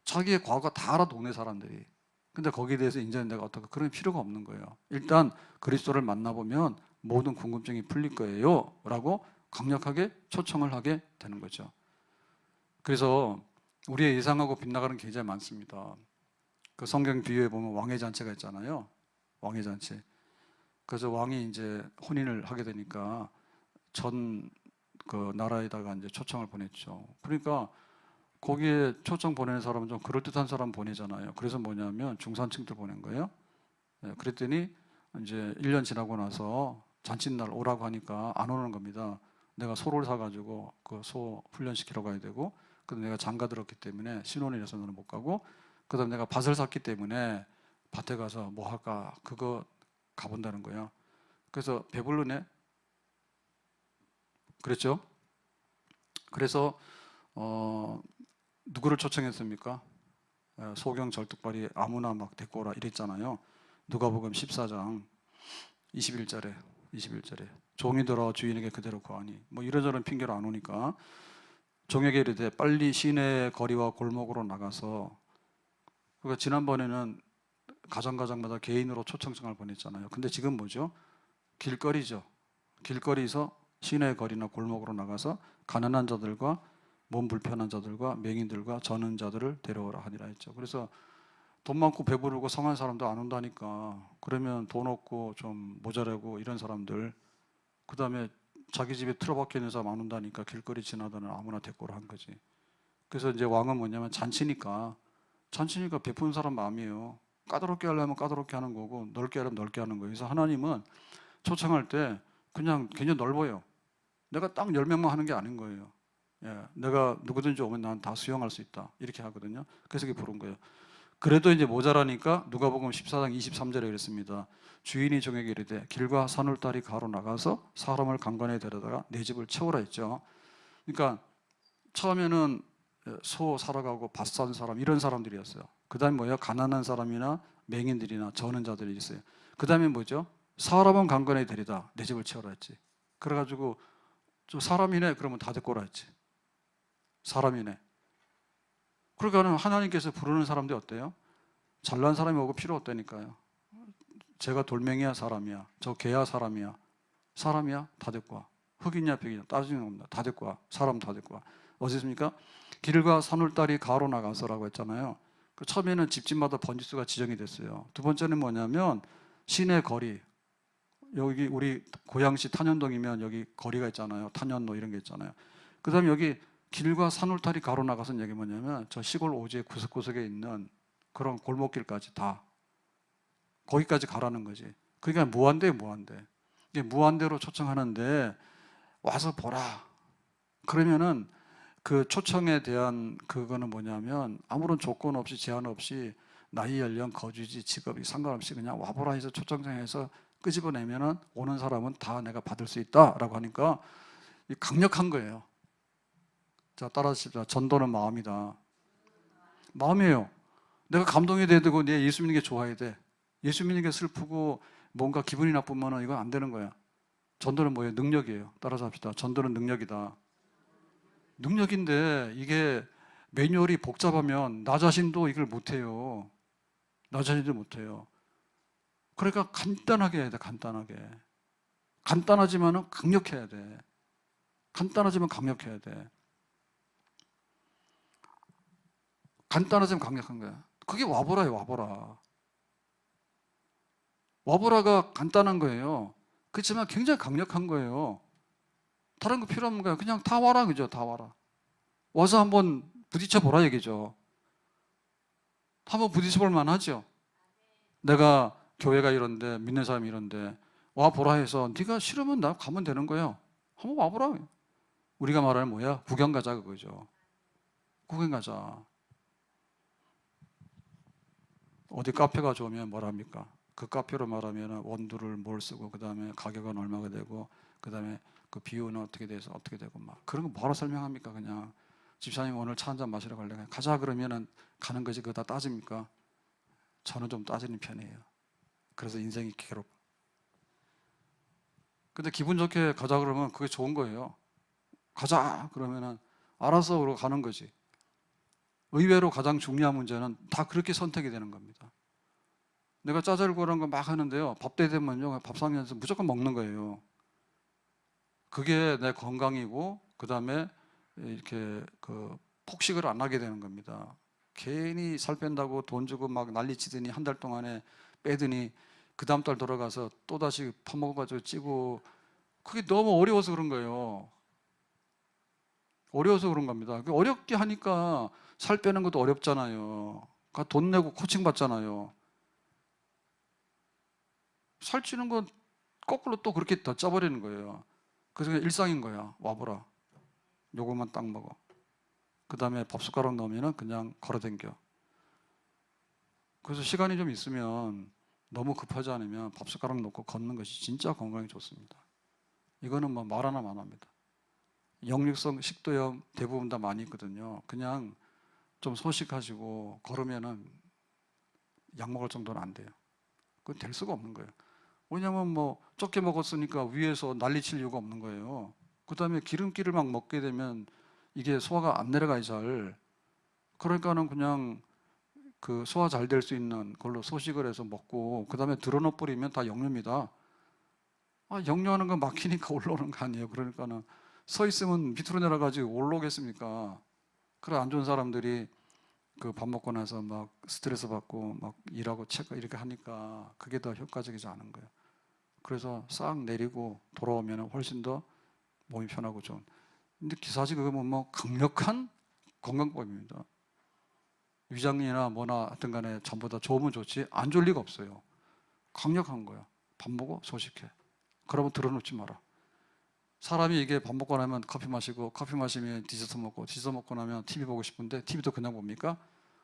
자기의 과거 다 알아 동네 사람들이. 근데 거기에 대해서 이제 내가 어떻게 그런 필요가 없는 거예요. 일단 그리스도를 만나보면 모든 궁금증이 풀릴 거예요 라고 강력하게 초청을 하게 되는 거죠. 그래서 우리의 예상하고 빗나가는 게 굉장히 많습니다. 그 성경 비유에 보면 왕의 잔치가 있잖아요. 왕의 잔치. 그래서 왕이 이제 혼인을 하게 되니까 전 그 나라에다가 이제 초청을 보냈죠. 그러니까 거기에 초청 보내는 사람은 좀 그럴듯한 사람 보내잖아요. 그래서 뭐냐면 중산층들 보낸 거예요. 그랬더니 이제 1년 지나고 나서 잔칫날 오라고 하니까 안 오는 겁니다. 내가 소를 사가지고 그 소 훈련시키러 가야 되고, 그다음 내가 장가 들었기 때문에 신혼이라서 너는 못 가고, 그다음 내가 밭을 샀기 때문에 밭에 가서 뭐 할까 그거 가본다는 거예요. 그래서 배불르네. 그랬죠. 그래서 누구를 초청했습니까? 소경 절뚝발이 아무나 막 데리고 오라 이랬잖아요. 누가복음 14장 21절에 종이 들어 주인에게 그대로 거하니 뭐 이런저런 핑계로 안 오니까 종에게 이르되 빨리 시내 거리와 골목으로 나가서, 그러니까 지난번에는 가정마다 개인으로 초청장을 보냈잖아요. 근데 지금 뭐죠? 길거리죠. 길거리에서 시내 거리나 골목으로 나가서 가난한 자들과 몸 불편한 자들과 맹인들과 저는 자들을 데려오라 하니라 했죠. 그래서 돈 많고 배부르고 성한 사람도 안 온다니까. 그러면 돈 없고 좀 모자라고 이런 사람들, 그 다음에 자기 집에 틀어박혀 있는 사람 안 온다니까 길거리 지나다는 아무나 데리고 한 거지. 그래서 이제 왕은 뭐냐면 잔치니까 베푸는 사람 마음이에요. 까다롭게 하려면 까다롭게 하는 거고 넓게 하려면 넓게 하는 거예요. 그래서 하나님은 초청할 때 그냥 굉장히 넓어요. 내가 딱 10명만 하는 게 아닌 거예요. 예, 내가 누구든지 오면 난 다 수용할 수 있다. 이렇게 하거든요. 그래서 이게 부른 거예요. 그래도 이제 모자라니까 누가복음 14장 23절에 그랬습니다. 주인이 종에게 이르되 길과 산울다리 가로 나가서 사람을 강간에 데려다가 내 집을 채우라 했죠. 그러니까 처음에는 소 살아가고 밭 산 사람 이런 사람들이었어요. 그 다음에 뭐예요? 가난한 사람이나 맹인들이나 저는 자들이 있어요. 그 다음에 뭐죠? 사람은 강간에 데리다 내 집을 채우라 했지. 그래가지고 저 사람이네 그러면 다 데리고 오라 했지. 사람이네. 그러니까 하나님께서 부르는 사람들이 어때요? 잘난 사람이 오고 필요 없다니까요. 제가 돌멩이야 사람이야, 저 개야 사람이야, 사람이야 다 데리고 와. 흑이냐 백이냐 따지는 겁니다. 다 데리고 와. 사람 다 데리고 와. 어디 있습니까? 길과 산울다리 가로 나가서라고 했잖아요. 그 처음에는 집집마다 번지수가 지정이 됐어요. 두 번째는 뭐냐면 시내 거리, 여기 우리 고양시 탄현동이면 여기 거리가 있잖아요. 탄현로 이런 게 있잖아요. 그 다음에 여기 길과 산울타리 가로 나가서는 얘기 뭐냐면 저 시골 오지의 구석구석에 있는 그런 골목길까지 다 거기까지 가라는 거지. 그러니까 무한대예요, 무한대. 이게 무한대로 초청하는데 와서 보라. 그러면은 그 초청에 대한 그거는 뭐냐면 아무런 조건 없이 제한 없이 나이, 연령, 거주지, 직업이 상관없이 그냥 와보라 해서 초청장에서 끄집어내면은 오는 사람은 다 내가 받을 수 있다라고 하니까 강력한 거예요. 자, 따라하십시다. 전도는 마음이다. 마음이에요. 내가 감동이 돼야 되고 내 예수 믿는 게 좋아야 돼. 예수 믿는 게 슬프고 뭔가 기분이 나쁘면 이건 안 되는 거야. 전도는 뭐예요? 능력이에요. 따라서 합시다. 전도는 능력이다. 능력인데 이게 매뉴얼이 복잡하면 나 자신도 이걸 못해요. 나 자신도 못해요. 그러니까 간단하게 해야 돼. 간단하게. 간단하지만 강력해야 돼. 간단하지만 강력해야 돼. 간단하지만 강력한 거야. 그게 와보라예요. 와보라. 와보라가 간단한 거예요. 그렇지만 굉장히 강력한 거예요. 다른 거 필요 없는 거야. 그냥 다 와라 그죠? 다 와라. 와서 한번 부딪혀 보라 얘기죠. 한번 부딪혀 볼 만하죠. 내가 교회가 이런데 믿는 사람이 이런데 와 보라 해서 네가 싫으면 나 가면 되는 거예요. 한번 와 보라. 우리가 말하는 뭐야? 구경 가자 그거죠. 구경 가자. 어디 카페가 좋으면 뭐랍니까? 그 카페로 말하면 원두를 뭘 쓰고 그 다음에 가격은 얼마가 되고 그 다음에 그 비유는 어떻게 돼서 어떻게 되고 막 그런 거 뭐하러 설명합니까? 그냥 집사님 오늘 차 한잔 마시러 갈래? 가자 그러면은 가는 거지. 그거 다 따집니까? 저는 좀 따지는 편이에요. 그래서 인생이 괴롭고. 근데 기분 좋게 가자 그러면 그게 좋은 거예요. 가자 그러면은 알아서 그러고 가는 거지. 의외로 가장 중요한 문제는 다 그렇게 선택이 되는 겁니다. 내가 짜잘구런 거 막 하는데요. 밥 때 되면요. 밥상에서 무조건 먹는 거예요. 그게 내 건강이고 그 다음에 이렇게 그 폭식을 안 하게 되는 겁니다. 괜히 살 뺀다고 돈 주고 막 난리치더니 한 달 동안에 빼더니 그 다음 달 돌아가서 또다시 파먹어가지고 찌고 그게 너무 어려워서 그런 거예요. 어려워서 그런 겁니다. 어렵게 하니까 살 빼는 것도 어렵잖아요. 그러니까 돈 내고 코칭 받잖아요. 살찌는 건 거꾸로 또 그렇게 더 짜버리는 거예요. 그래서 그냥 일상인 거야. 와보라. 요것만 딱 먹어. 그 다음에 밥 숟가락 넣으면 그냥 걸어댕겨. 그래서 시간이 좀 있으면 너무 급하지 않으면 밥 숟가락 넣고 걷는 것이 진짜 건강에 좋습니다. 이거는 뭐 말 하나 안 합니다. 역류성 식도염 대부분 다 많이 있거든요. 그냥 좀 소식하시고 걸으면은 약 먹을 정도는 안 돼요. 그건 될 수가 없는 거예요. 왜냐면 뭐 적게 먹었으니까 위에서 난리칠 이유가 없는 거예요. 그 다음에 기름기를 막 먹게 되면 이게 소화가 안 내려가요 잘. 그러니까는 그냥 그 소화 잘 될 수 있는 걸로 소식을 해서 먹고 그 다음에 드러눠 버리면 다 역류입니다. 역류하는 거 막히니까 올라오는 거 아니에요. 그러니까는 서 있으면 밑으로 내려가지고 올라오겠습니까? 그래 안 좋은 사람들이 그 밥 먹고 나서 막 스트레스 받고 막 일하고 체크 이렇게 하니까 그게 더 효과적이지 않은 거예요. 그래서 싹 내리고 돌아오면 훨씬 더 몸이 편하고 좋은. 근데 사실 그거 뭐 강력한 건강법입니다. 위장이나 뭐나 하여튼 간에 전부 다 좋으면 좋지 안 좋을 리가 없어요. 강력한 거야. 밥 먹어 소식해. 그러면 들어놓지 마라. 사람이 이게 밥 먹고 나면 커피 마시고 커피 마시면 디저트 먹고 디저트 먹고 나면 TV 보고 싶은데 TV도 그냥 봅니까?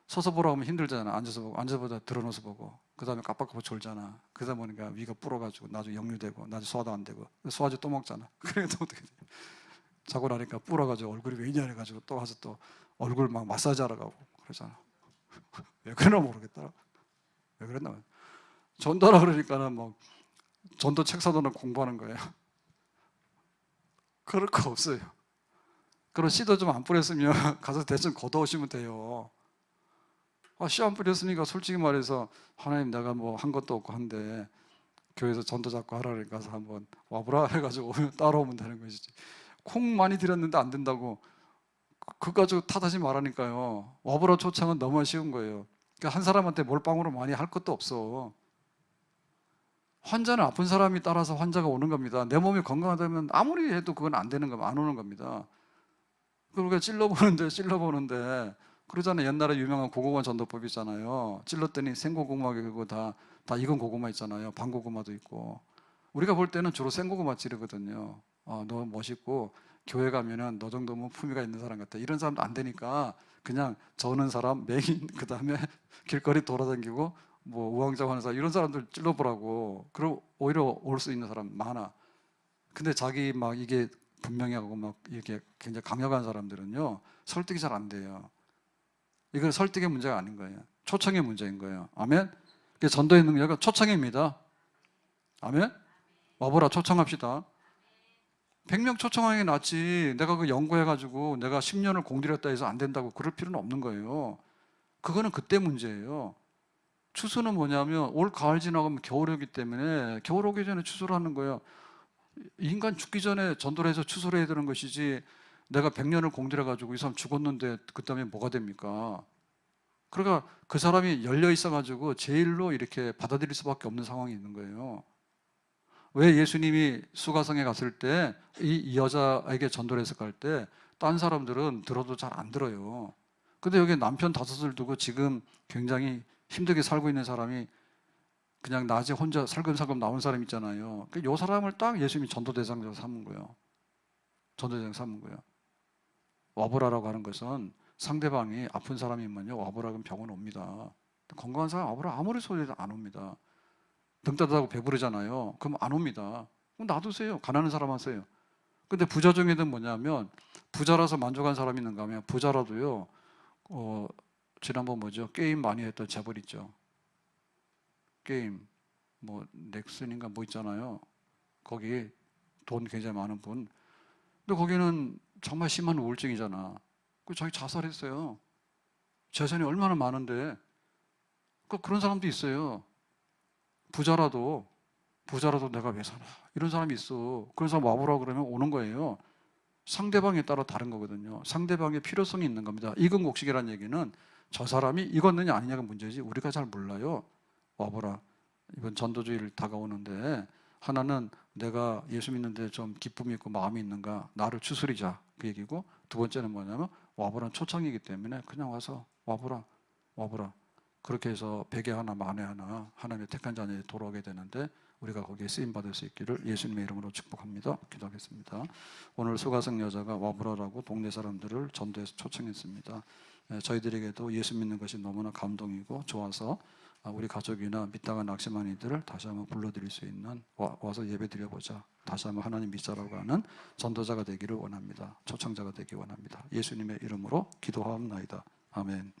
서서 보라고 하면 힘들잖아. 앉아서 보고 앉아서 보다 들어놓아서 보고 그 다음에 깜빡하고 졸잖아. 그러다 보니까 위가 불어가지고 나중에 역류되고 나중에 소화도 안 되고 소화제 또 먹잖아. 그래 또 어떻게 돼? 자고 나니까 불어가지고 얼굴이 왜 이냐 해가지고 또 와서 또 얼굴 막 마사지 하러 가고 그러잖아. 왜 그러나 모르겠더라. 왜 그랬나? 전도하라 그러니까는 뭐 전도 책 사다 놓고 공부하는 거예요. 그럴 거 없어요. 그런 씨도 좀 안 뿌렸으면 가서 대충 걷어오시면 돼요. 씨 안 뿌렸으니까 솔직히 말해서 하나님 내가 뭐 한 것도 없고 한데 교회에서 전도 잡고 하라 그러니까 가서 한번 와보라 해가지고 따라오면 되는 것이지. 콩 많이 들였는데 안 된다고 그거 가지고 탓하지 말라니까요. 와보라 초청은 너무 쉬운 거예요. 그러니까 한 사람한테 몰빵으로 많이 할 것도 없어. 환자는 아픈 사람이 따라서 환자가 오는 겁니다. 내 몸이 건강하다면 아무리 해도 그건 안 되는 겁니다. 안 오는 겁니다. 그러니까 찔러보는데 그러잖아요. 옛날에 유명한 고구마 전도법 있잖아요. 찔렀더니 생고구마가 그거 다 익은 고구마 있잖아요. 반고구마도 있고. 우리가 볼 때는 주로 생고구마 찌르거든요. 너 멋있고 교회 가면은 너 정도면 품위가 있는 사람 같아. 이런 사람도 안 되니까 그냥 저는 사람, 맹인, 그 다음에 길거리 돌아다니고 뭐 우왕좌왕하는 사람 이런 사람들 찔러보라고. 그럼 오히려 올 수 있는 사람 많아. 근데 자기 막 이게 분명히 하고 막 이렇게 굉장히 강력한 사람들은요 설득이 잘 안 돼요. 이건 설득의 문제가 아닌 거예요. 초청의 문제인 거예요. 아멘. 전도의 능력은 초청입니다. 아멘. 와보라 초청합시다. 100명 초청하는 게 낫지. 내가 그 연구해가지고 내가 10년을 공들였다 해서 안 된다고 그럴 필요는 없는 거예요. 그거는 그때 문제예요. 추수는 뭐냐면 올 가을 지나가면 겨울이 오기 때문에 겨울 오기 전에 추수를 하는 거예요. 인간 죽기 전에 전도를 해서 추수를 해야 되는 것이지 내가 100년을 공들여가지고 이 사람 죽었는데 그 다음에 뭐가 됩니까? 그러니까 그 사람이 열려 있어가지고 제일로 이렇게 받아들일 수밖에 없는 상황이 있는 거예요. 왜 예수님이 수가성에 갔을 때 이 여자에게 전도를 해서 갈 때 딴 사람들은 들어도 잘 안 들어요. 근데 여기 남편 5을 두고 지금 굉장히 힘들게 살고 있는 사람이 그냥 낮에 혼자 살금살금 나온 사람 있잖아요. 이 사람을 딱 예수님이 전도대상자로 삼은 거예요. 전도대상 삼은 거예요. 와보라라고 하는 것은 상대방이 아픈 사람이면요 와보라 그러면 병원 옵니다. 건강한 사람 와보라 아무리 소리해도 안 옵니다. 등 따다고 배부르잖아요. 그럼 안 옵니다. 그럼 놔두세요. 가난한 사람 하세요. 근데 부자 중에는 뭐냐면 부자라서 만족한 사람이 있는가 하면 부자라도요 지난번 뭐죠? 게임 많이 했던 재벌 있죠. 게임 뭐 넥슨인가 뭐 있잖아요. 거기 돈 굉장히 많은 분. 근데 거기는 정말 심한 우울증이잖아. 그 자기 자살했어요. 재산이 얼마나 많은데 그런 사람도 있어요. 부자라도 내가 왜 사나 이런 사람이 있어. 그런 사람 와보라 그러면 오는 거예요. 상대방에 따라 다른 거거든요. 상대방의 필요성이 있는 겁니다. 이근곡식이라는 얘기는 저 사람이 익었느냐 아니냐가 문제지 우리가 잘 몰라요. 와보라. 이번 전도주일 다가오는데 하나는 내가 예수 믿는데 좀 기쁨이 있고 마음이 있는가 나를 추스리자 그 얘기고 두 번째는 뭐냐면 와보라는 초청이기 때문에 그냥 와서 와보라 그렇게 해서 베개 하나 만에 하나 하나님의 택한 자녀에 돌아오게 되는데 우리가 거기에 쓰임받을 수 있기를 예수님의 이름으로 축복합니다. 기도하겠습니다. 오늘 수가성 여자가 와보라라고 동네 사람들을 전도해서 초청했습니다. 저희들에게도 예수 믿는 것이 너무나 감동이고 좋아서 우리 가족이나 믿다가 낙심한 이들을 다시 한번 불러드릴 수 있는 와서 예배 드려보자. 다시 한번 하나님 믿자라고 하는 전도자가 되기를 원합니다. 초청자가 되기 원합니다. 예수님의 이름으로 기도하옵나이다. 아멘.